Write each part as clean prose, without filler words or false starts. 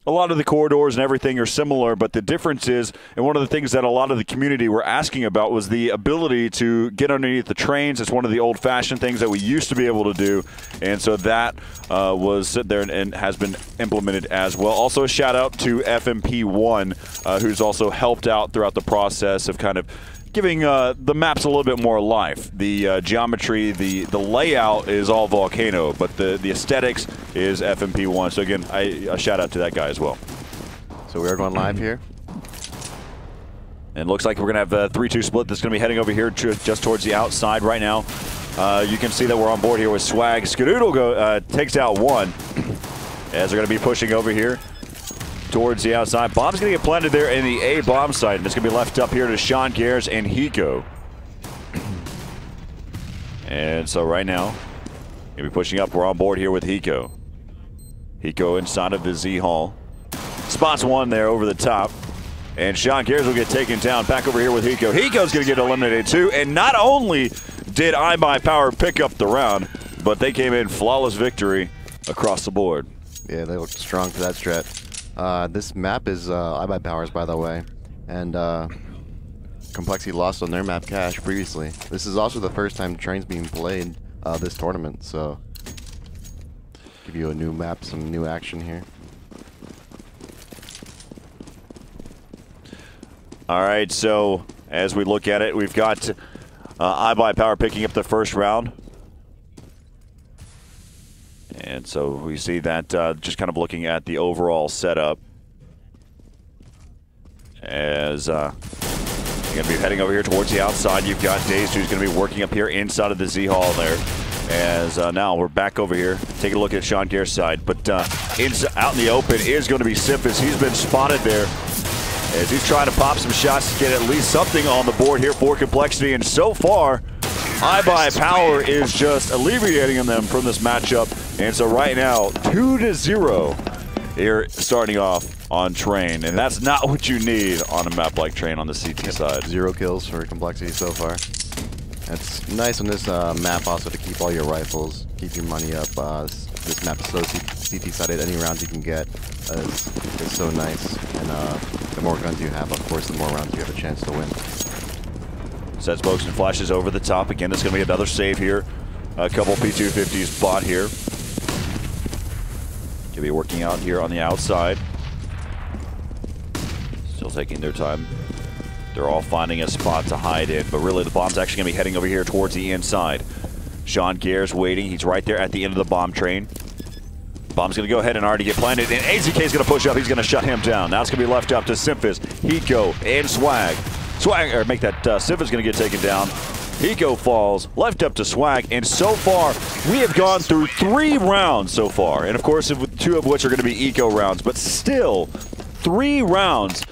a lot of the corridors and everything are similar, but the difference is, and one of the things that a lot of the community were asking about was the ability to get underneath the trains. It's one of the old-fashioned things that we used to be able to do, and so that was there and has been implemented as well. Also, a shout-out to FMP1, who's also helped out throughout the process of kind of giving the maps a little bit more life. The geometry, the layout is all Volcano, but the aesthetics is FMP1. So again, a shout out to that guy as well. So we are going live here. And it looks like we're going to have a 3-2 split that's going to be heading over here just towards the outside right now. You can see that we're on board here with Swag. Skadoodle takes out one as they're going to be pushing over here towards the outside. Bomb's going to get planted there in the A bomb site, and it's going to be left up here to Sean Gares and Hiko. And so right now, going to be pushing up. We're on board here with Hiko. Hiko inside of the Z Hall. Spots one there over the top. And Sean Gares will get taken down. Back over here with Hiko. Hiko's going to get eliminated too. And not only did iBUYPOWER pick up the round, but they came in flawless victory across the board. Yeah, they looked strong for that strat. This map is iBUYPOWER's, by the way, and Complexity lost on their map cache previously. This is also the first time Train's being played this tournament, so give you a new map, some new action here. All right, so as we look at it, we've got iBUYPOWER picking up the first round. And so we see that just kind of looking at the overall setup as you're going to be heading over here towards the outside. You've got Dazed, who's going to be working up here inside of the Z Hall there. As now we're back over here, taking a look at Sean Gare's side. But out in the open is going to be Simphis. He's been spotted there as he's trying to pop some shots to get at least something on the board here for Complexity. And so far, iBUYPOWER is just alleviating them from this matchup. And so right now, 2-0 here starting off on Train. And that's not what you need on a map like Train on the CT side. 0 kills for Complexity so far. It's nice on this map also to keep all your rifles, keep your money up. This map is so CT-sided, any rounds you can get is so nice. And the more guns you have, of course, the more rounds you have a chance to win. Sets smokes and flashes over the top. Again, it's going to be another save here. A couple P250s bought here. Going to be working out here on the outside. Still taking their time. They're all finding a spot to hide in, but really the bomb's actually going to be heading over here towards the inside. Sean Gare's waiting. He's right there at the end of the bomb train. Bomb's going to go ahead and already get planted, and AZK is going to push up. He's going to shut him down. Now it's going to be left up to Simphis, Hiko, and Swag. Simphis going to get taken down. Hiko falls, left up to Swag, and so far we have gone through 3 rounds so far, and of course 2 of which are going to be eco rounds, but still 3 rounds,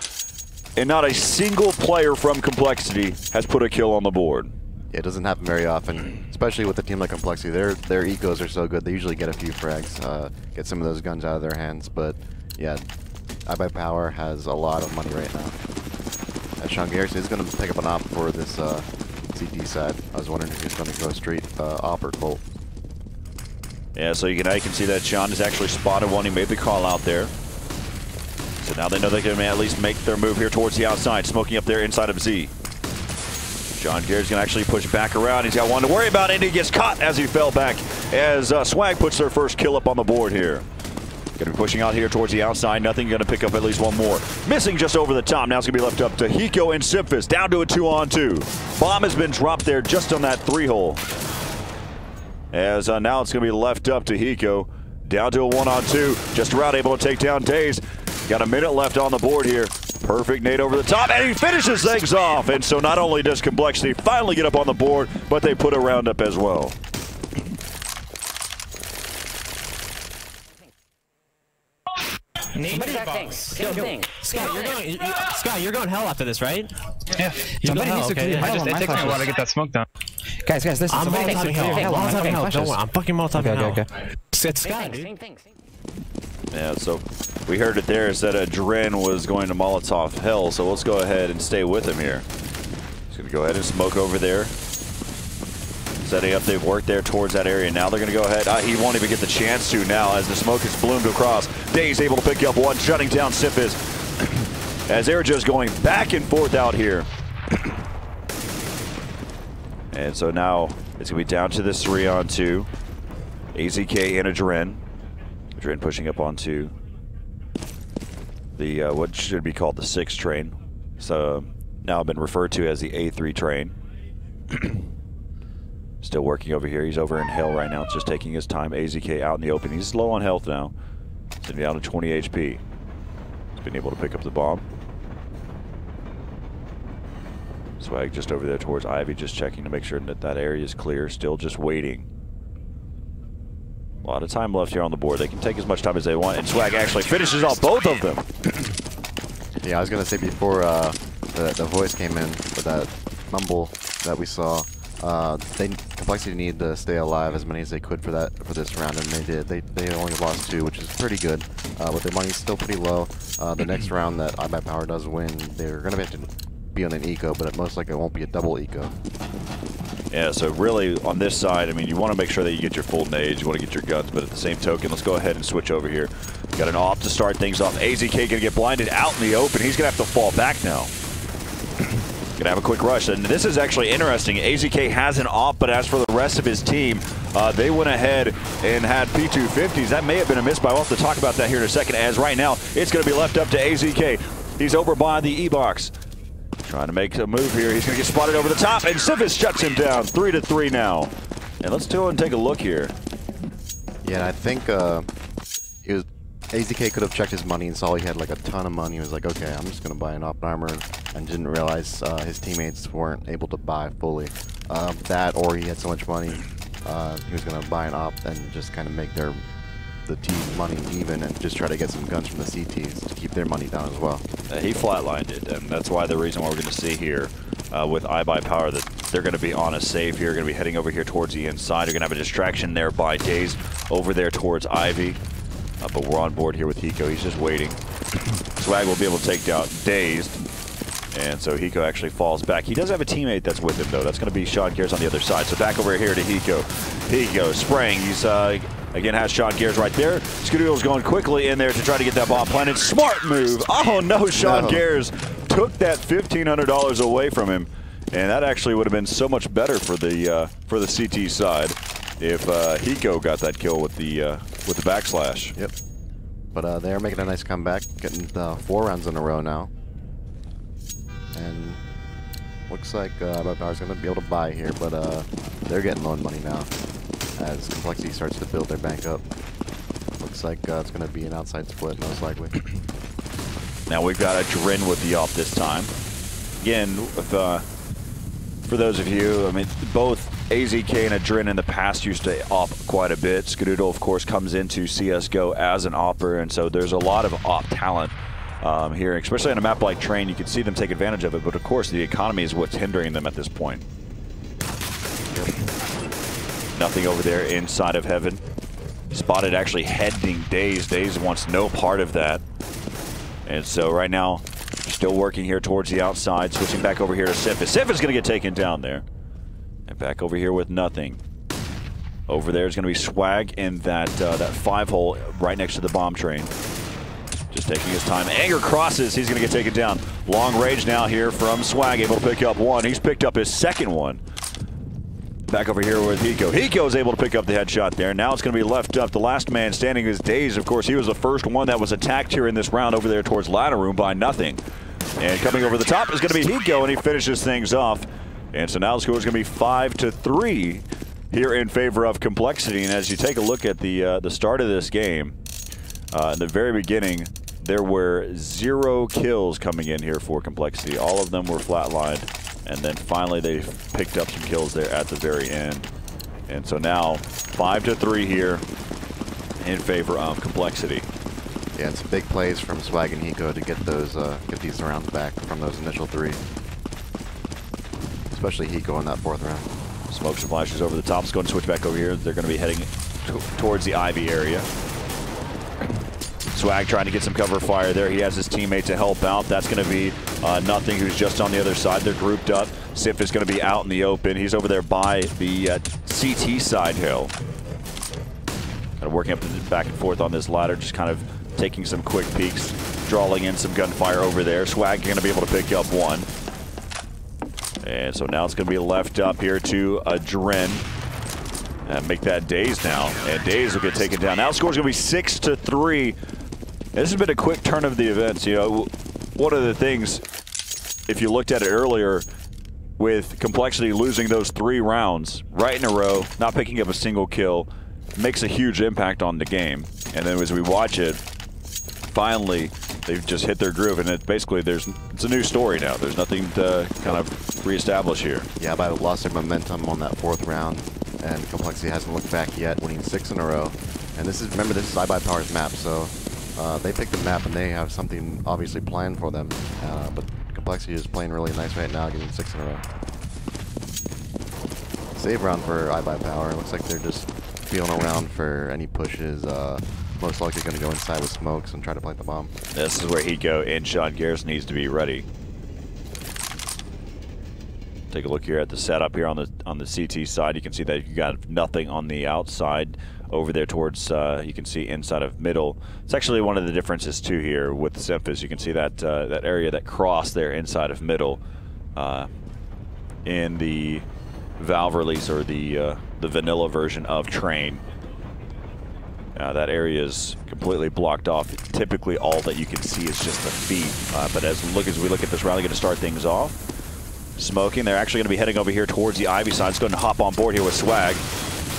and not a single player from Complexity has put a kill on the board. Yeah, it doesn't happen very often, especially with a team like Complexity. Their ecos are so good, they usually get a few frags, get some of those guns out of their hands, but yeah, iBUYPOWER has a lot of money right now. Sean Gares is going to pick up an op for this CT side. I was wondering if he's going to go straight op or Colt. Yeah, so now you can see that Sean has actually spotted one. He made the call out there. So now they know they can at least make their move here towards the outside, smoking up there inside of Z. Sean Gare's going to actually push back around. He's got one to worry about, and he gets caught as he fell back as Swag puts their first kill up on the board here. Going to be pushing out here towards the outside. Nothing going to pick up at least one more. Missing just over the top. Now it's going to be left up to Hiko and Simphis. Down to a 2-on-2. Bomb has been dropped there just on that 3-hole. As now it's going to be left up to Hiko. Down to a 1-on-2. Just around able to take down Daze. Got a minute left on the board here. Perfect nade over the top, and he finishes things off. And so not only does Complexity finally get up on the board, but they put a round up as well. Scott, you're going hell after this, right? Yeah. Somebody needs to clear hell. It takes me a while to get that smoke down. Guys, listen. I'm Molotoving hell. Don't worry, I'm fucking Molotoving hell. Okay. It's Scott, dude. Yeah, so we heard it there. It said Dren was going to Molotov hell, so let's go ahead and stay with him here. He's going to go ahead and smoke over there. Setting up, they've worked there towards that area. Now they're going to go ahead. He won't even get the chance to now as the smoke has bloomed across. Days able to pick up one, shutting down Sifis. As they're just going back and forth out here. And so now it's going to be down to this 3-on-2. AZK and Adren. Adren pushing up onto the what should be called the 6 train. So now been referred to as the A3 train. Still working over here. He's over in Hill right now. It's just taking his time. AZK out in the open. He's low on health now. Sitting down to 20 HP. He's been able to pick up the bomb. Swag just over there towards Ivy, just checking to make sure that that area is clear. Still just waiting. A lot of time left here on the board. They can take as much time as they want, and Swag actually finishes off both of them. Yeah, I was going to say before the voice came in with that mumble that we saw, Complexity needed to stay alive as many as they could for this round, and they did. They only lost 2, which is pretty good, but their money's still pretty low. The next round that iBUYPOWER does win, they're going to have to be on an eco, but it most likely won't be a double eco. Yeah, so really on this side, I mean, you want to make sure that you get your full nades, you want to get your guns, but at the same token, let's go ahead and switch over here. Got an AWP to start things off. AZK going to get blinded out in the open. He's going to have to fall back now. Going to have a quick rush, and this is actually interesting. AZK has an AWP, but as for the rest of his team, they went ahead and had P250s. That may have been a miss, but I'll have to talk about that here in a second, as right now, it's going to be left up to AZK. He's over by the E-box. Trying to make a move here. He's going to get spotted over the top, and Sifis shuts him down. 3-3 now. And let's go and take a look here. Yeah, and I think AZK could have checked his money and saw he had like a ton of money. He was like, okay, I'm just going to buy an AWP armor, and didn't realize his teammates weren't able to buy fully. That, or he had so much money, he was going to buy an AWP and just kind of make the team's money even, and just try to get some guns from the CTs to keep their money down as well. He flatlined it, and that's why the reason why we're going to see here with iBUYPOWER that they're going to be on a save here, going to be heading over here towards the inside. They're going to have a distraction there by Days over there towards Ivy, but we're on board here with Hiko. He's just waiting. Swag will be able to take down Dazed, and so Hiko actually falls back. He does have a teammate that's with him, though. That's going to be Sean Gears on the other side. So back over here to Hiko. Hiko spraying. He's again has Sean Gears right there. Scadoodle's going quickly in there to try to get that bomb planted. Smart move. Oh no, Sean Gears took that $1,500 away from him, and that actually would have been so much better for the CT side if Hiko got that kill with the backslash. Yep. But they're making a nice comeback, getting 4 rounds in a row now, and looks like iBUYPOWER's going to be able to buy here, but they're getting low on money now as Complexity starts to build their bank up. Looks like it's going to be an outside split, most likely. Now we've got Adren with the AWP this time. Again, for those of you, I mean, both AZK and Adren in the past used to AWP quite a bit. Skadoodle, of course, comes into CSGO as an AWPer, and so there's a lot of AWP talent here, especially on a map like Train. You can see them take advantage of it, but of course the economy is what's hindering them at this point. Nothing over there inside of Heaven. Spotted actually heading Daze. Daze wants no part of that. And so right now, still working here towards the outside, switching back over here to Sifis. Sifis going to get taken down there. And back over here with nothing. Over there is going to be Swag in that 5-hole right next to the bomb train. Just taking his time. Anger crosses. He's going to get taken down. Long range now here from Swag, able to pick up one. He's picked up his second one. Back over here with Hiko. Hiko is able to pick up the headshot there. Now it's going to be left up. The last man standing is Daze. Of course, he was the first one that was attacked here in this round over there towards ladder room by nothing. And coming over the top is going to be Hiko, and he finishes things off. And so now the score is going to be 5-3 here in favor of Complexity. And as you take a look at the start of this game, in the very beginning, there were 0 kills coming in here for Complexity. All of them were flatlined. And then finally they picked up some kills there at the very end. And so now 5-3 here in favor of Complexity. Yeah, it's big plays from Swag and Hiko to get these rounds back from those initial 3. Especially Hiko in that 4th round. Smokes and flashes over the top. Let's go and switch back over here. They're going to be heading towards the Ivy area. Swag trying to get some cover fire there. He has his teammate to help out. That's going to be nothing, who's just on the other side. They're grouped up. Sif is going to be out in the open. He's over there by the CT side hill. Kind of working up back and forth on this ladder, just kind of taking some quick peeks, drawing in some gunfire over there. Swag going to be able to pick up one. And so now it's going to be left up here to Adren. And make that Daze now. And Daze will get taken down. Now the score's going to be 6-3. This has been a quick turn of the events. You know, one of the things, if you looked at it earlier, with Complexity losing those 3 rounds right in a row, not picking up a single kill, makes a huge impact on the game. And then as we watch it, finally, they've just hit their groove, and basically it's a new story now. There's nothing to kind of reestablish here. Yeah, but lost their momentum on that 4th round, and Complexity hasn't looked back yet, winning 6 in a row. And this is, remember, this is iBUYPOWER's map, so they picked the map and they have something obviously planned for them. But Complexity is playing really nice right now, getting 6 in a row. Save round for iBUYPOWER. Looks like they're just feeling around for any pushes. Most likely going to go inside with smokes and try to plant the bomb. This is where Hiko and Sean Garrison needs to be ready. Take a look here at the setup here on the CT side. You can see that you got nothing on the outside over there towards, you can see inside of middle. It's actually one of the differences too here with the Simphis. You can see that that area that crossed there inside of middle in the valve release, or the vanilla version of Train. That area is completely blocked off. Typically all that you can see is just the feet. But as we look at this round, they're going to start things off. Smoking, they're actually going to be heading over here towards the Ivy side. It's going to hop on board here with Swag.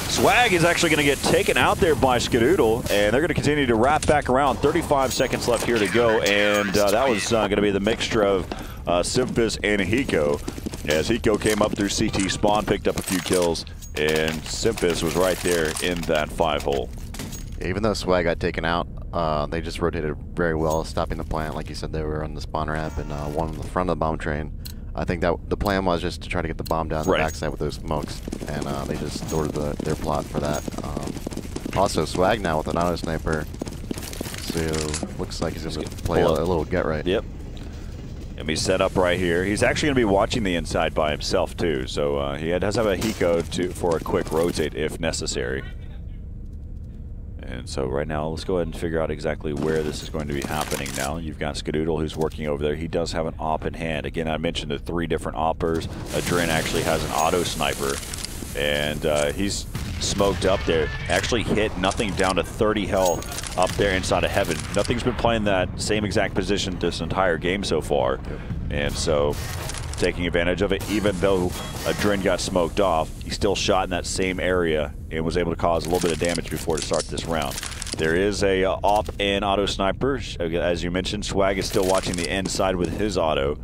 Swag is actually going to get taken out there by Skadoodle, and they're going to continue to wrap back around. 35 seconds left here to go, and that was going to be the mixture of Simphis and Hiko. As Hiko came up through CT spawn, picked up a few kills, and Simphis was right there in that 5-hole. Even though Swag got taken out, they just rotated very well, stopping the plant. Like you said, they were on the spawn ramp and one on the front of the bomb train. I think that the plan was just to try to get the bomb down the backside with those smokes, and they just thwarted their plot for that. Also, Swag now with an auto sniper, so looks like he's going to play a little get right. Yep. And be set up right here. He's actually going to be watching the inside by himself too, so he does have a Hiko for a quick rotate if necessary. And so right now, let's go ahead and figure out exactly where this is going to be happening now. You've got Skadoodle who's working over there. He does have an op in hand. Again, I mentioned the 3 different oppers. Adren actually has an auto sniper, and he's smoked up there. Actually hit nothing down to 30 health up there inside of Heaven. Nothing's been playing that same exact position this entire game so far. Yep. And so taking advantage of it, even though Adren got smoked off, he still shot in that same area and was able to cause a little bit of damage before to start this round. There is a op and auto sniper. As you mentioned, Swag is still watching the inside with his auto.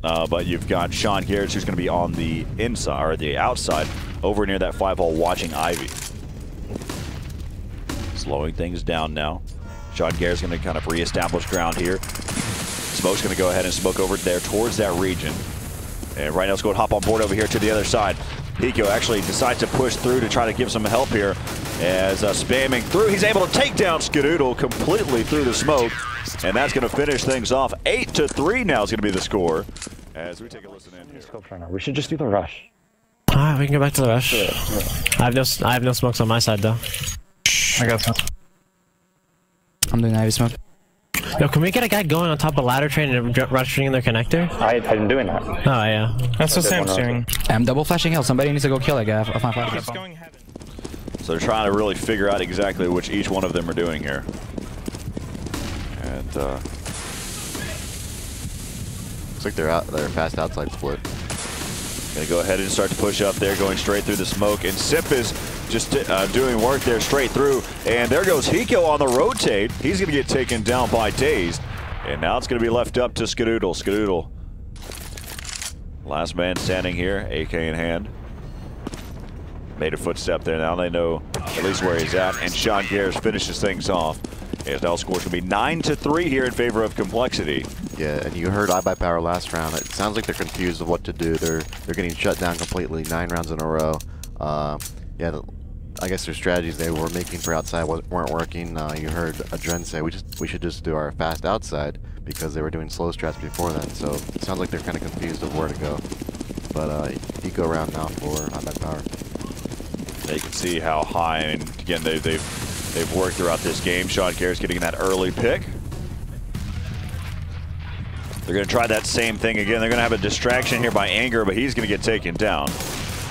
But you've got Sean Garrett, who's going to be on the inside, or the outside, over near that 5-hole watching Ivy. Slowing things down now. Sean Garrett's going to kind of reestablish ground here. Smoke's going to go ahead and smoke over there towards that region. And right now, let's go and hop on board over here to the other side. Hiko actually decides to push through to try to give some help here. As spamming through, he's able to take down Skadoodle completely through the smoke. And that's going to finish things off. 8-3 now is going to be the score. As we take a listen in here. We should just do the rush. Alright, we can go back to the rush. I have no smokes on my side though. I got some. I'm doing Ivy smoke. Yo, can we get a guy going on top of ladder train and rushing in their connector? I'm doing that. Oh yeah. That's what Sam's doing. I'm double flashing hill. Somebody needs to go kill that guy off my flash. So they're trying to really figure out exactly which each one of them are doing here. And looks like they're fast outside split. Gonna go ahead and start to push up there, going straight through the smoke. And Sip is just doing work there straight through. And there goes Hiko on the rotate. He's gonna get taken down by Dazed. And now it's gonna be left up to Skadoodle. Skadoodle, last man standing here, AK in hand. Made a footstep there. Now they know at least where he's at. And Sean Garrett finishes things off. As now score's gonna be 9-3 here in favor of Complexity. Yeah, and you heard iBUYPOWER last round. It sounds like they're confused of what to do. They're getting shut down completely, 9 rounds in a row. Yeah, I guess their strategies they were making for outside weren't working. You heard Adren say we should just do our fast outside because they were doing slow strats before that. So it sounds like they're kind of confused of where to go. but eco round now for iBUYPOWER. They can see how high, and again, they've worked throughout this game. Sean Garrett's getting that early pick. They're going to try that same thing again. They're going to have a distraction here by Anger, but he's going to get taken down.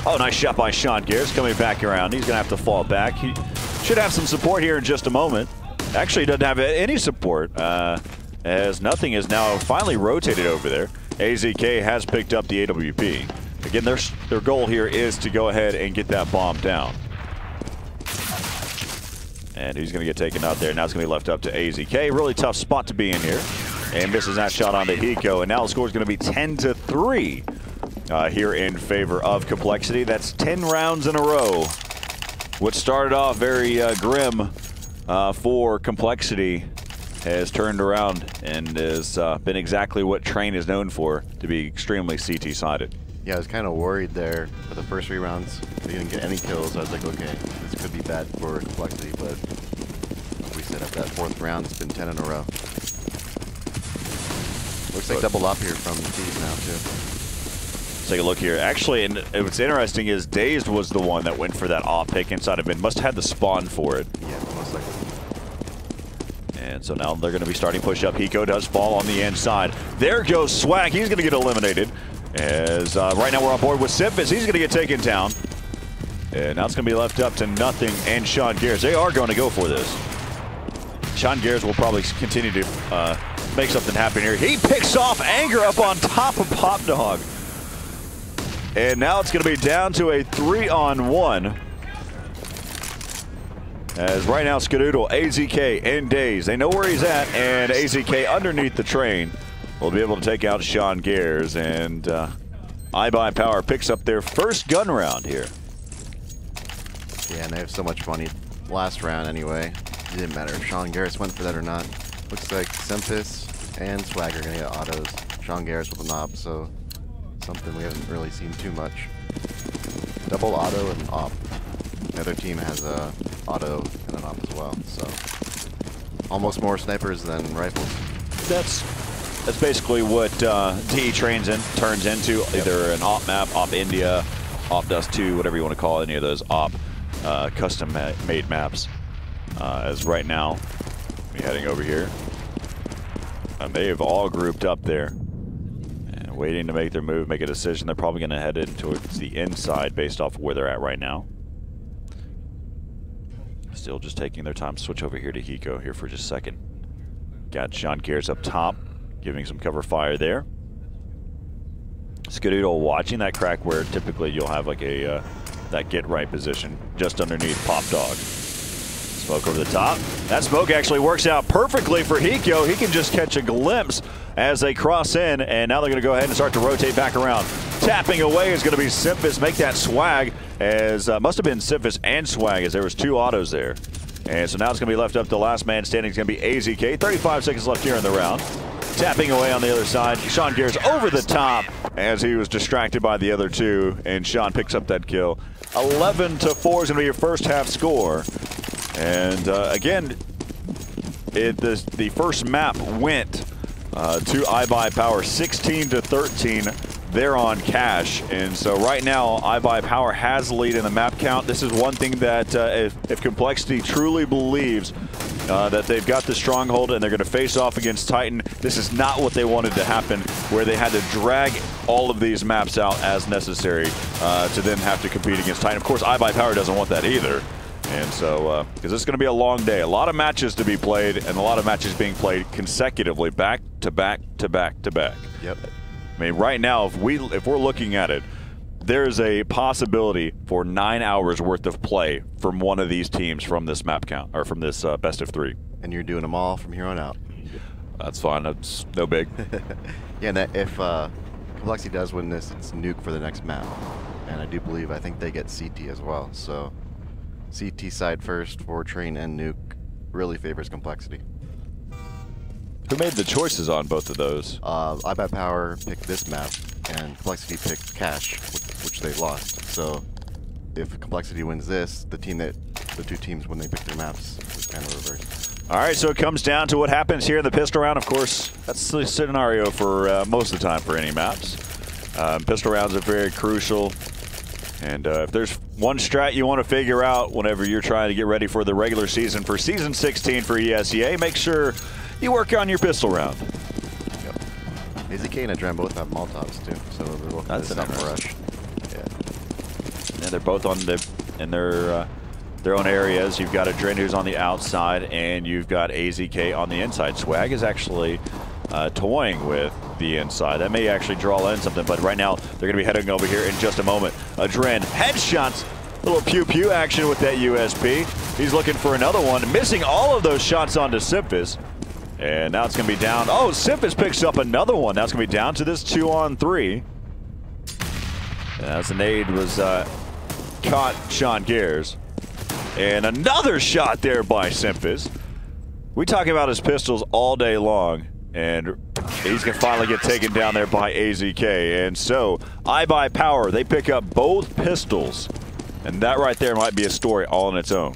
Oh, nice shot by Sean Garrett. Coming back around. He's going to have to fall back. He should have some support here in just a moment. Actually, he doesn't have any support, as nothing is now finally rotated over there. AZK has picked up the AWP. Again, their goal here is to go ahead and get that bomb down. And he's going to get taken out there. Now it's going to be left up to AZK. Really tough spot to be in here. And misses that shot onto Hiko. And now the score is going to be 10-3 here in favor of Complexity. That's 10 rounds in a row. What started off very grim for Complexity has turned around and has been exactly what Train is known for, to be extremely CT-sided. Yeah, I was kind of worried there for the first 3 rounds. They didn't get any kills. I was like, okay, this could be bad for Complexity, but like we said, at that 4th round, it's been 10 in a row. Looks like double up here from the team now, too. Let's take a look here. Actually, and what's interesting is Dazed was the one that went for that off pick inside of mid. Must have had the spawn for it. Yeah, most likely. And so now they're going to be starting push up. Hiko does fall on the inside. There goes Swag. He's going to get eliminated. As right now we're on board with Simphis. He's going to get taken down. And now it's going to be left up to Nothing and Sean Garrett. They are going to go for this. Sean Garrett will probably continue to make something happen here. He picks off Anger up on top of Pop Dog. And now it's going to be down to a 3-on-1. As right now Skadoodle, AZK, and Daze, they know where he's at, and AZK underneath the train will be able to take out Sean Garrett, and iBUYPOWER picks up their first gun round here. Yeah, and they have so much money. Last round anyway, it didn't matter if Sean Garrett went for that or not. Looks like Simphis and Swag are going to get autos. Sean Garrett with a knob, so something we haven't really seen too much. Double auto and op. The other team has a auto and an op as well, so almost more snipers than rifles. That's basically what DE turns into, either an op map, op India, op Dust 2, whatever you want to call it, any of those op custom made maps. As right now, we're heading over here, and they have all grouped up there and waiting to make their move, make a decision. They're probably going to head in towards the inside based off of where they're at right now. Still just taking their time. Switch over here to Hiko here for just a second. Got Sean Garrett up top, giving some cover fire there. Skadoodle watching that crack where typically you'll have like a that get right position just underneath Pop Dog. Smoke over the top. That smoke actually works out perfectly for Hiko. He can just catch a glimpse as they cross in, and now they're going to go ahead and start to rotate back around. Tapping away is going to be Simphis. Make that Swag, as must have been Simphis and Swag, as there was 2 autos there. And so now it's going to be left up to last man standing. It's going to be AZK. 35 seconds left here in the round. Tapping away on the other side. Sean Garrett's over the top as he was distracted by the other 2, and Sean picks up that kill. 11-4 is going to be your first half score. And again, the first map went to iBUYPOWER 16-13 there on Cash. And so right now, iBUYPOWER has the lead in the map count. This is one thing that if Complexity truly believes that they've got the stronghold and they're going to face off against Titan, this is not what they wanted to happen, where they had to drag all of these maps out as necessary to then have to compete against Titan. Of course, iBUYPOWER doesn't want that either. And so, because it's going to be a long day, a lot of matches to be played, and a lot of matches being played consecutively, back to back to back to back. Yep. I mean, right now, if we're looking at it, there's a possibility for 9 hours worth of play from one of these teams from this map count, or from this best of 3. And you're doing them all from here on out. That's fine. That's no big. Yeah, and if Complexity does win this, it's nuke for the next map. And I think they get CT as well. So CT side first for Train and nuke really favors Complexity. Who made the choices on both of those? iBUYPOWER picked this map, and Complexity picked Cash, which they lost. So if Complexity wins this, the 2 teams, when they pick their maps, is kind of reversed. All right, so it comes down to what happens here in the pistol round. Of course, that's the scenario for most of the time for any maps. Pistol rounds are very crucial. And if there's one strat you want to figure out whenever you're trying to get ready for the regular season for Season 16 for ESEA, make sure you work on your pistol round. Yep. EZK and Adren both have Molotovs too, so they're both That's an rush. Yeah, they're both on in their own areas. You've got Adren who's on the outside, and you've got AZK on the inside. Swag is actually toying with the inside. That may actually draw in something, but right now they're going to be heading over here in just a moment. Adren, headshots, little pew-pew action with that USP. He's looking for another one, missing all of those shots onto Simphis. And now it's going to be down. Oh, Simphis picks up another one. Now it's going to be down to this 2-on-3. As the nade was caught Sean Gears. And another shot there by Simphis. We talking about his pistols all day long. And he's going to finally get taken down there by AZK. And so, iBUYPOWER, they pick up both pistols. And that right there might be a story all on its own.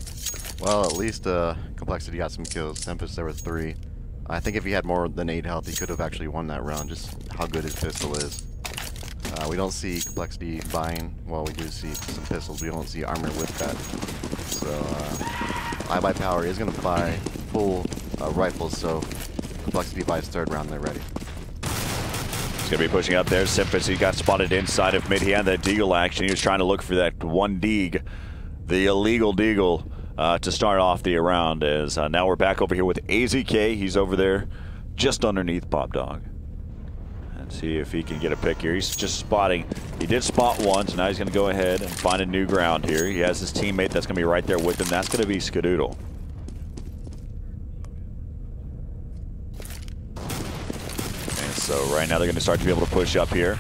Well, at least Complexity got some kills. Simphis, there were 3. I think if he had more than 8 health, he could have actually won that round, just how good his pistol is. We don't see Complexity buying, well, we do see some pistols, we don't see armor with that. So, iBUYPOWER is going to buy full rifles, so Complexity buys 3rd round, they're ready. He's going to be pushing up there. Simphis, he got spotted inside of mid. He had that deagle action. He was trying to look for that one deag, the illegal deagle, to start off the round. As now we're back over here with AZK. He's over there just underneath Pop Dog. And see if he can get a pick here. He's just spotting. He did spot one, so now he's going to go ahead and find a new ground here. He has his teammate that's going to be right there with him. That's going to be Skadoodle. So right now they're going to start to be able to push up here.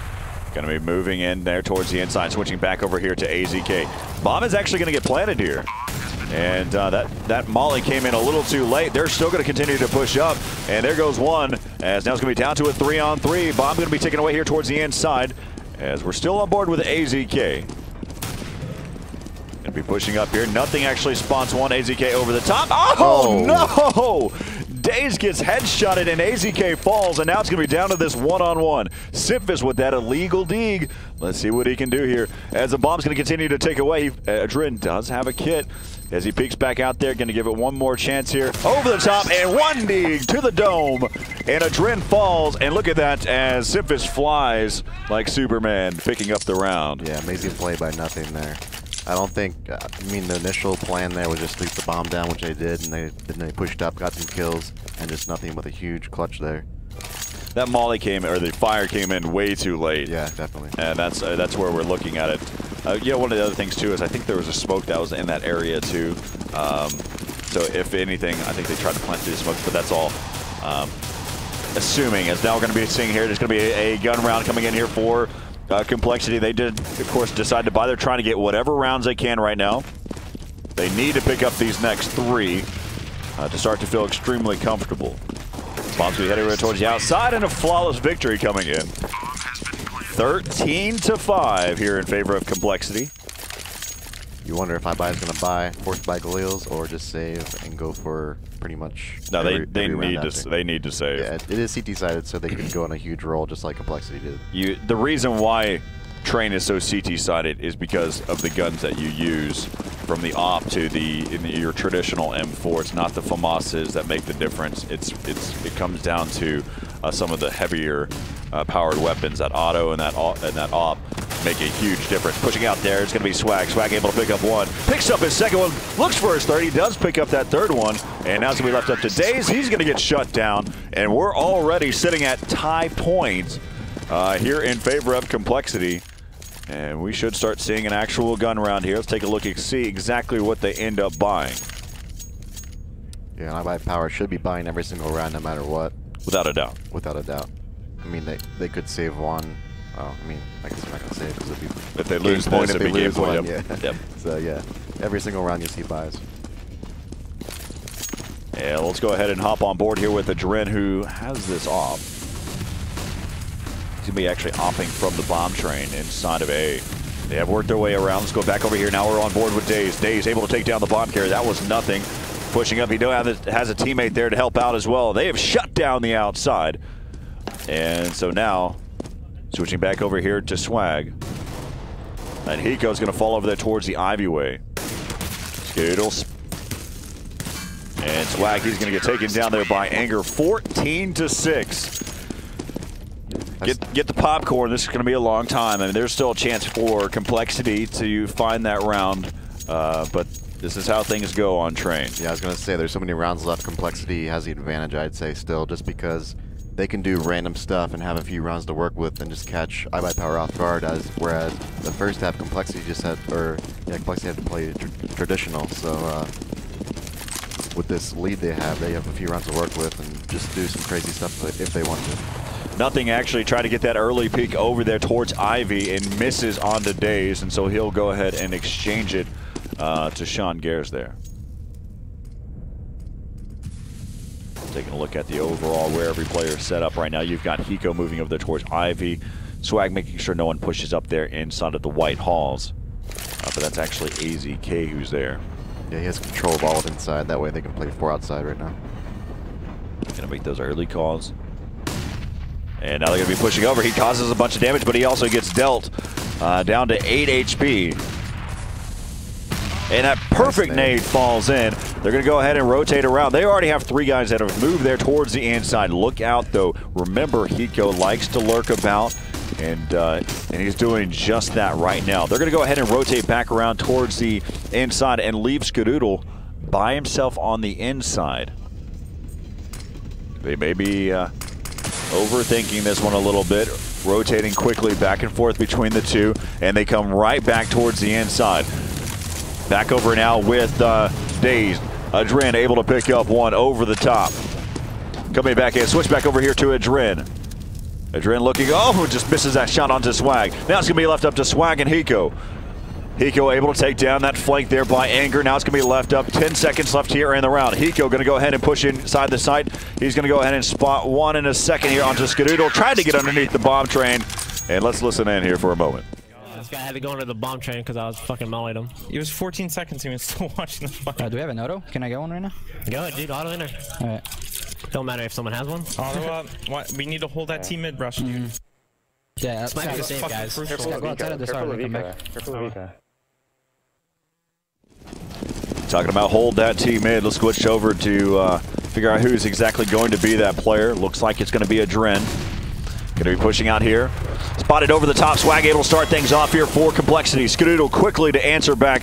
Going to be moving in there towards the inside, switching back over here to AZK. Bomb is actually going to get planted here. And that molly came in a little too late. They're still going to continue to push up. And there goes one, as now it's going to be down to a 3-on-3. Bomb going to be taken away here towards the inside, as we're still on board with AZK. Going to be pushing up here. Nothing actually spawns one. AZK over the top. Oh, no! Daze gets headshotted and AZK falls, and now it's going to be down to this 1-on-1. Simphis with that illegal deag. Let's see what he can do here. As the bomb's going to continue to take away, Adren does have a kit. As he peeks back out there, going to give it one more chance here. Over the top, and one deag to the dome. And Adren falls, and look at that as Simphis flies like Superman, picking up the round. Yeah, amazing play by Nothing there. I don't think, I mean, the initial plan there was just to leave the bomb down, which they did, and they pushed up, got some kills, and just Nothing with a huge clutch there. That molly came, or the fire came in way too late. Yeah, definitely. And that's where we're looking at it. You know, one of the other things too is I think there was a smoke that was in that area too. So if anything, I think they tried to plant through the smoke, but that's all. Assuming, as now we're going to be seeing here, there's going to be a gun round coming in here for Complexity. They did, of course, decide to buy. They're trying to get whatever rounds they can right now. They need to pick up these next 3 to start to feel extremely comfortable. Bombs will be heading towards the outside, and a flawless victory coming in. 13-5 here in favor of Complexity. You wonder if iBUY is going to buy, force buy Galils, or just save and go for pretty much. No, they need to save. Yeah, it is CT sided, so they can go on a huge roll just like Complexity did. The reason why Train is so CT sided is because of the guns that you use, from the op to your traditional M4. It's not the FAMASs that make the difference. It comes down to some of the heavier powered weapons. That auto and that op make a huge difference. Pushing out there, it's going to be Swag. Swag able to pick up one. Picks up his second one. Looks for his third. He does pick up that third one. And now it's going to be left up to Daze. He's going to get shut down. And we're already sitting at tie points here in favor of Complexity. And we should start seeing an actual gun round here. Let's take a look and see exactly what they end up buying. Yeah, and iBUYPOWER should be buying every single round no matter what. Without a doubt. Without a doubt. I mean, they could save one. Oh, I mean, I guess they're not going to save because it'd be... If they lose this, it'd be game point. Yep. So, yeah, every single round you see buys. Yeah, let's go ahead and hop on board here with Adren, who has this op. He's going to be actually opping from the bomb train inside of A. They have worked their way around. Let's go back over here. Now we're on board with Daze. Daze able to take down the bomb carrier. That was Nothing. Pushing up. He has a teammate there to help out as well. They have shut down the outside. And so now Switching back over here to Swag. And Hiko's going to fall over there towards the Ivy way. Skittles. And Swag, he's going to get taken down there by Anger. 14-6. Get the popcorn. This is going to be a long time. I mean, there's still a chance for Complexity to find that round. But this is how things go on Train. Yeah, I was going to say, there's so many rounds left. Complexity has the advantage, I'd say, still, just because they can do random stuff and have a few rounds to work with and just catch iBUYPOWER off guard, whereas the first half Complexity just had, Complexity had to play traditional. So with this lead they have a few rounds to work with and just do some crazy stuff if they want to. Nothing actually tried to get that early peek over there towards Ivy and misses onto Daze, and so he'll go ahead and exchange it to Sean Gares there. Taking a look at the overall where every player is set up right now. You've got Hiko moving over there towards Ivy. Swag making sure no one pushes up there inside of the white halls. But that's actually AZK who's there. Yeah, he has control of all of inside. That way they can play 4 outside right now. Gonna make those early calls. And now they're gonna be pushing over. He causes a bunch of damage, but he also gets dealt down to 8 HP. And that perfect nade falls in. They're going to go ahead and rotate around. They already have 3 guys that have moved there towards the inside. Look out, though. Remember, Hiko likes to lurk about, and he's doing just that right now. They're going to go ahead and rotate back around towards the inside and leave Skadoodle by himself on the inside. They may be overthinking this one a little bit, rotating quickly back and forth between the two, and they come right back towards the inside. Back over now with Daze. Adren able to pick up one over the top. Coming back in, switch back over here to Adren. Adren looking, just misses that shot onto Swag. Now it's gonna be left up to Swag and Hiko. Hiko able to take down that flank there by Anger. Now it's gonna be left up, 10 seconds left here in the round. Hiko gonna go ahead and push inside the site. He's gonna go ahead and spot one in a second here onto Skadoodle. Tried to get underneath the bomb train. And let's listen in here for a moment. This guy had to go into the bomb train because I was fucking mollied him. It was 14 seconds he was still watching the fight. Do we have an auto? Can I get one right now? Go ahead, dude. Auto enter. Alright. Don't matter if someone has one. Auto up. We need to hold that team mid rush, dude. Yeah, this might be the same, guys. Go outside of this auto and come back. Talking about hold that team mid. Let's switch over to figure out who's exactly going to be that player. Looks like it's going to be Adren. Going to be pushing out here. Spotted over the top. Swag able to start things off here for Complexity. Skadoodle quickly to answer back.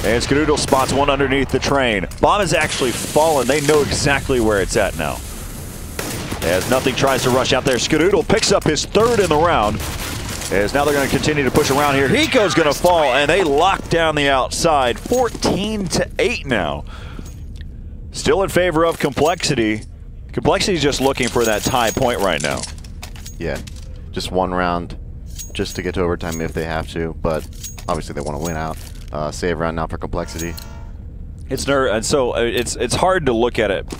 And Skadoodle spots one underneath the train. Bomb has actually fallen. They know exactly where it's at now. As Nothing tries to rush out there. Skadoodle picks up his 3rd in the round. As now they're going to continue to push around here. Hiko's going to fall, and they lock down the outside. 14-8 now. Still in favor of Complexity. Complexity's just looking for that tie point right now. Yeah, just 1 round just to get to overtime if they have to, but obviously they want to win out. Save round now for Complexity. It's hard to look at it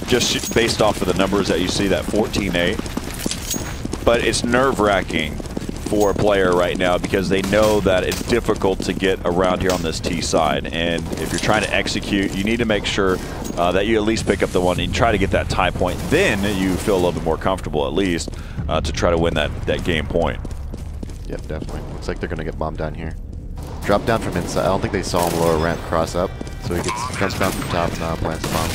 just based off of the numbers that you see, that 14-8. But it's nerve-wracking for a player right now because they know that it's difficult to get around here on this T side. And if you're trying to execute, you need to make sure that you at least pick up the one and try to get that tie point. Then you feel a little bit more comfortable at least to try to win that game point. Yep, definitely. Looks like they're going to get bombed down here. Drop down from inside. I don't think they saw him lower ramp cross up. So he jumps down from top and plants the bomb.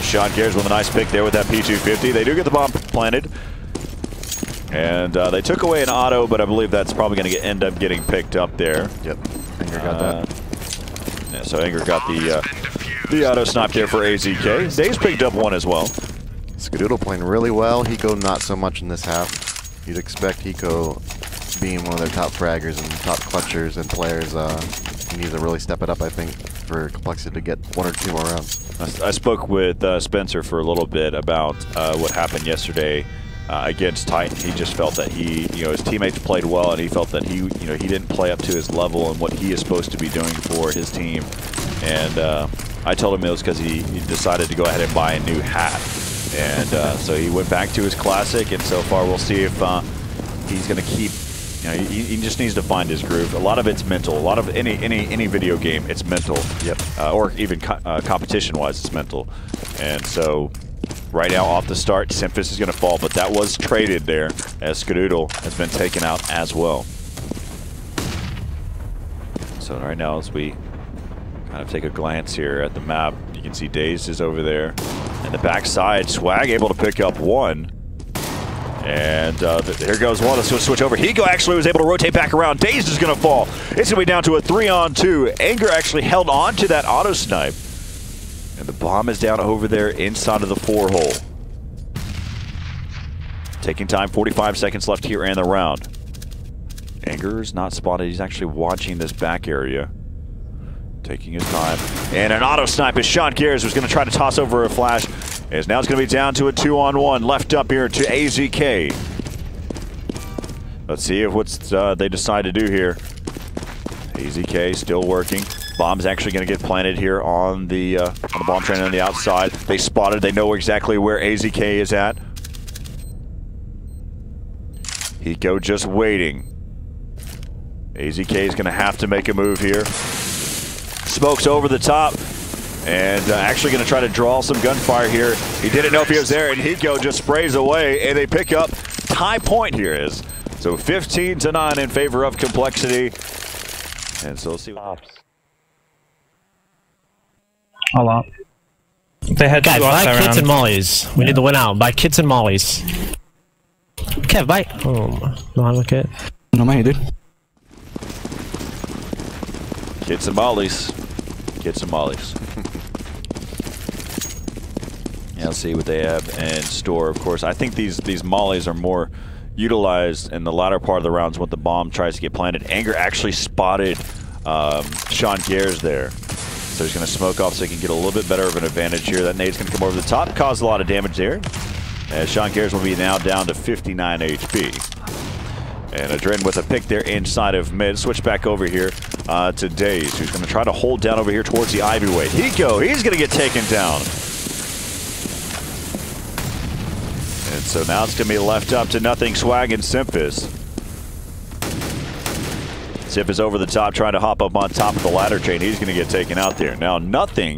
Sean Gares with a nice pick there with that P250. They do get the bomb planted. And they took away an auto, but I believe that's probably going to end up getting picked up there. Yep, Anger got that. Yeah, so Anger got the auto snipe there for AZK. Daze picked up one as well. Skadoodle playing really well. Hiko not so much in this half. You'd expect Hiko being one of their top fraggers and top clutchers and players. He needs to really step it up, I think, for Complexity to get 1 or 2 more rounds. I spoke with Spencer for a little bit about what happened yesterday against Titan. He just felt that his teammates played well, and he felt that he didn't play up to his level and what he is supposed to be doing for his team. And I told him it was because he decided to go ahead and buy a new hat. And so he went back to his classic, and so far we'll see if he's going to keep. He just needs to find his groove. A lot of it's mental. A lot of any video game, it's mental. Yep. Or even competition-wise, it's mental. And so Right now, off the start, Simphis is going to fall, but that was traded there as Skadoodle has been taken out as well. So right now, as we kind of take a glance here at the map, you can see Dazed is over there. And the backside, Swag able to pick up one. And here goes one. Let's switch over. Higo actually was able to rotate back around. Dazed is going to fall. It's going to be down to a 3-on-2. Anger actually held on to that auto snipe. And the bomb is down over there inside of the 4-hole. Taking time, 45 seconds left here in the round. Anger is not spotted. He's actually watching this back area. Taking his time. And an auto snipe as Sean Gears was going to try to toss over a flash. As now it's going to be down to a 2-on-1. Left up here to AZK. Let's see if what's they decide to do here. AZK still working. Bomb's actually going to get planted here on the bomb train on the outside. They spotted. They know exactly where AZK is at. Hiko just waiting. AZK is going to have to make a move here. Smokes over the top. And actually going to try to draw some gunfire here. He didn't know if he was there, and Hiko just sprays away, and they pick up. Tie point here is. So 15-9 in favor of Complexity. And so we'll see what happens. All up. They had Guys, two off buy that kits round. and mollies. We need to win out. Buy kits and mollies. Kev, buy. No, I'm okay. No money, dude. Kits and mollies. Kits and mollies. Yeah, let's see what they have in store. Of course, I think these mollies are more utilized in the latter part of the rounds when the bomb tries to get planted. Anger actually spotted Sean Gears there. So he's going to smoke off so he can get a little bit better of an advantage here. That nade's going to come over the top, cause a lot of damage there. As Sean Gears will be now down to 59 HP. And Adrin with a pick there inside of mid. Switch back over here to Daze, who's going to try to hold down over here towards the iBUYPOWER. Hiko, he's going to get taken down. And so now it's going to be left up to nothing. Swag and Simphis. Simphis over the top, trying to hop up on top of the ladder chain. He's going to get taken out there. Now nothing.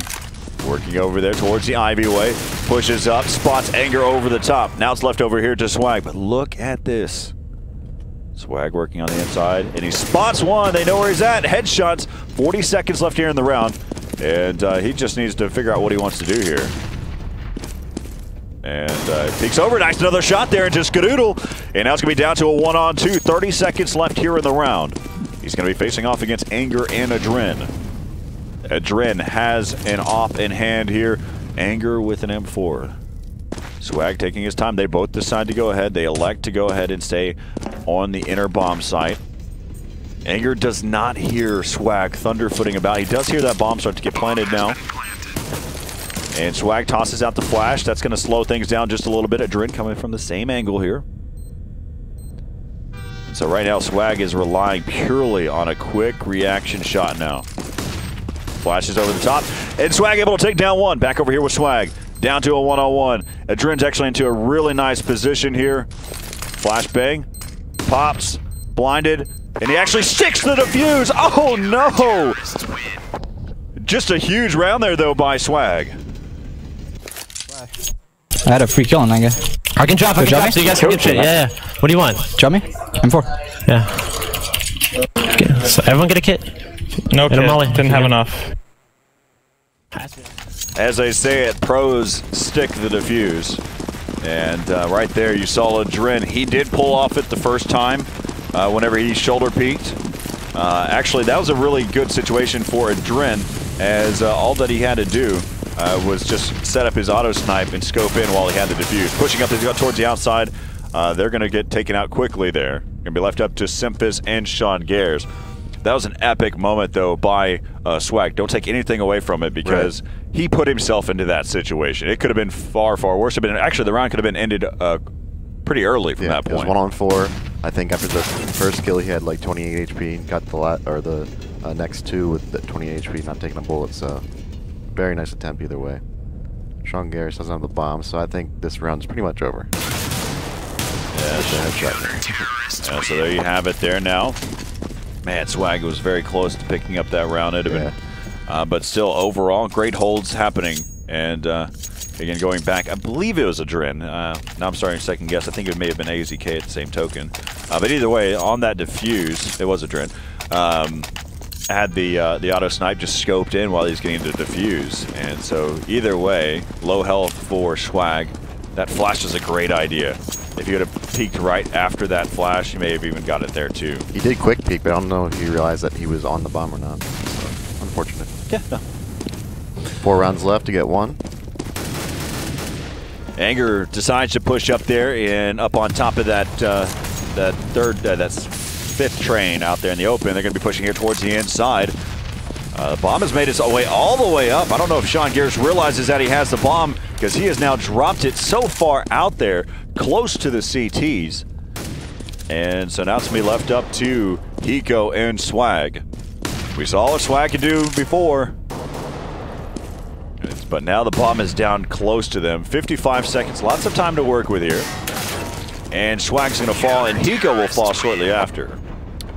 Working over there towards the iBUYPOWER. Pushes up, spots Anger over the top. Now it's left over here to Swag. But look at this. Swag working on the inside, and he spots one. They know where he's at. Headshots. 40 seconds left here in the round. And he just needs to figure out what he wants to do here. And peeks over. Nice, another shot there into Skadoodle. And now it's going to be down to a 1-on-2. 30 seconds left here in the round. He's going to be facing off against Anger and Adrin. Adrin has an op in hand here. Anger with an M4. Swag taking his time. They both decide to go ahead. They elect to go ahead and stay on the inner bomb site. Anger does not hear Swag thunderfooting about. He does hear that bomb start to get planted now. And Swag tosses out the flash. That's going to slow things down just a little bit. Adrin coming from the same angle here. And so right now, Swag is relying purely on a quick reaction shot now. Flashes over the top. And Swag able to take down one. Back over here with Swag. Down to a 1-on-1. Adrin's actually into a really nice position here. Flashbang. Pops. Blinded. And he actually sticks the defuse. Oh, no! Just a huge round there, though, by Swag. I had a free kill on that guy. I can drop it, so you guys can get shit. Yeah. What do you want? Drop me? M4. Yeah. Okay. So everyone get a kit? No kit. Molly. Didn't have enough. As they say it, pros stick the defuse. And right there, you saw Adrin. He did pull off it the first time whenever he shoulder peeked. Actually, that was a really good situation for Adrin, as all that he had to do was just set up his auto snipe and scope in while he had the defuse. Pushing up towards the outside, they're going to get taken out quickly there. Going to be left up to Simphis and Sean Gears. That was an epic moment, though, by Swag. Don't take anything away from it, because he put himself into that situation. It could have been far, far worse. Actually, the round could have been ended pretty early from that point. It was 1-on-4. I think after the first kill, he had like 28 HP. Got the next two with the 28 HP, not taking a bullet. So very nice attempt either way. Sean Garris doesn't have the bomb, so I think this round's pretty much over. Yeah, so there you have it there now. Man, Swag was very close to picking up that round. It'd have been, but still, overall, great holds happening. And Again, going back, I believe it was a Dren. Now I'm starting to second guess. I think it may have been AZK at the same token. But either way, on that defuse, it was a Dren. Had the auto snipe just scoped in while he's getting the defuse. And so either way, low health for Swag. That flash is a great idea. If you would have peeked right after that flash, you may have even got it there too. He did quick peek, but I don't know if he realized that he was on the bomb or not. So, unfortunate. Yeah, no. 4 rounds left to get 1. Anger decides to push up there and up on top of that that's 5th train out there in the open. They're going to be pushing here towards the inside. The bomb has made its way all the way up. I don't know if Sean Gears realizes that he has the bomb because he has now dropped it so far out there, close to the CTs. And so now it's going to be left up to Hiko and Swag. We saw what Swag could do before. But now the bomb is down close to them. 55 seconds, lots of time to work with here. And Swag's going to fall, and Hiko will fall shortly after.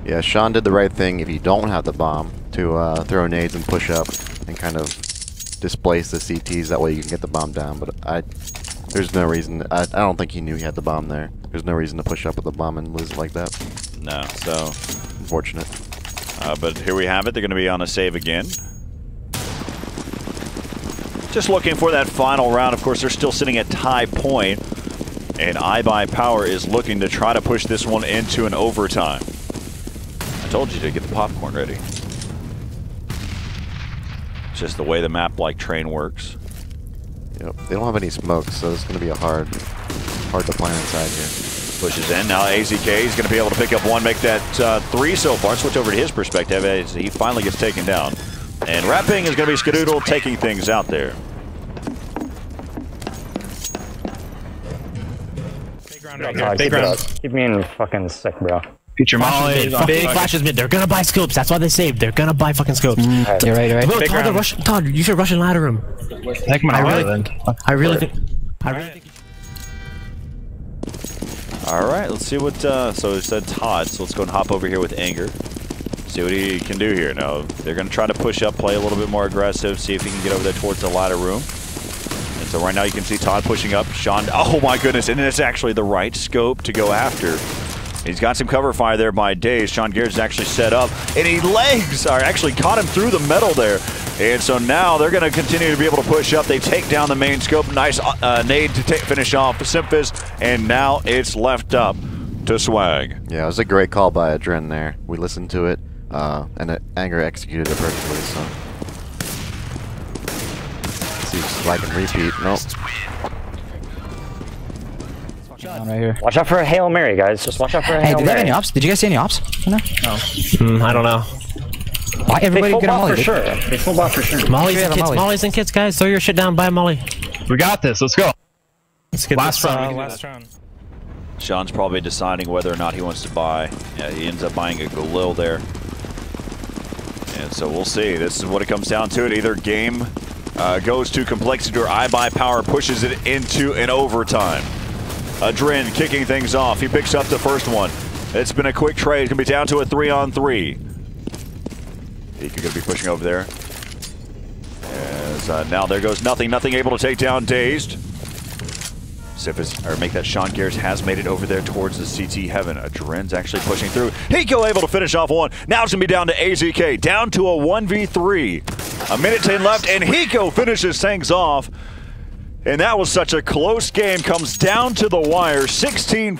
Yeah, Sean did the right thing if you don't have the bomb to throw nades and push up and kind of displace the CTs. That way you can get the bomb down. But there's no reason. I don't think he knew he had the bomb there. There's no reason to push up with the bomb and lose it like that. No, so unfortunate. But here we have it. They're going to be on a save again. Just looking for that final round. Of course, they're still sitting at tie point. And iBUYPOWER is looking to try to push this one into an overtime. I told you to get the popcorn ready. It's just the way the map like train works. Yep. They don't have any smoke, so it's going to be hard to plan inside here. Pushes in. Now AZK is going to be able to pick up 1, make that 3 so far. Switch over to his perspective as he finally gets taken down. And Rapping is going to be Skadoodle taking things out there. Big round right here. Big round. Keep me in fucking sick, bro. Future Molly, big flashes mid. They're gonna buy scopes. That's why they saved. They're gonna buy fucking scopes. You're right. Bro, Todd, you should rush and ladder him. I really think. All right, let's see what. So it said Todd. So let's go and hop over here with Anger. See what he can do here. Now they're going to try to push up, play a little bit more aggressive, see if he can get over there towards the ladder room. And so right now you can see Todd pushing up. Sean, oh my goodness, and it's actually the right scope to go after. He's got some cover fire there by Daze. Sean Garrett's actually set up, and he actually caught him through the metal there. And so now they're going to continue to be able to push up. They take down the main scope. Nice nade to finish off Simphis, and now it's left up to Swag. Yeah, it was a great call by Adren there. We listened to it. And Anger executed it perfectly, so. Let's see if Swag can repeat. Nope. Right here. Watch out for a Hail Mary, guys. Just watch out for a Hail Hey, did they Mary. have any ops? Did you guys see any ops? No. I don't know. Why everybody get a Molly? For sure. They full bot for sure. Molly's and kits, guys. Throw your shit down. Buy a Molly. We got this. Let's go. Let's get Last this, round. Last round. Sean's probably deciding whether or not he wants to buy. Yeah, he ends up buying a Galil there. And so we'll see. This is what it comes down to. It either game goes to complexity or iBUYPOWER pushes it into an overtime. Adren kicking things off. He picks up the first one. It's been a quick trade. It's going to be down to a 3-on-3. He's going to be pushing over there. As now there goes nothing. Nothing able to take down Dazed. Make that Sean Garrett has made it over there towards the CT heaven. Adren's actually pushing through. Hiko able to finish off 1. Now it's going to be down to AZK. Down to a 1v3. A minute 10 left, and Hiko finishes things off. And that was such a close game. Comes down to the wire. 16-14.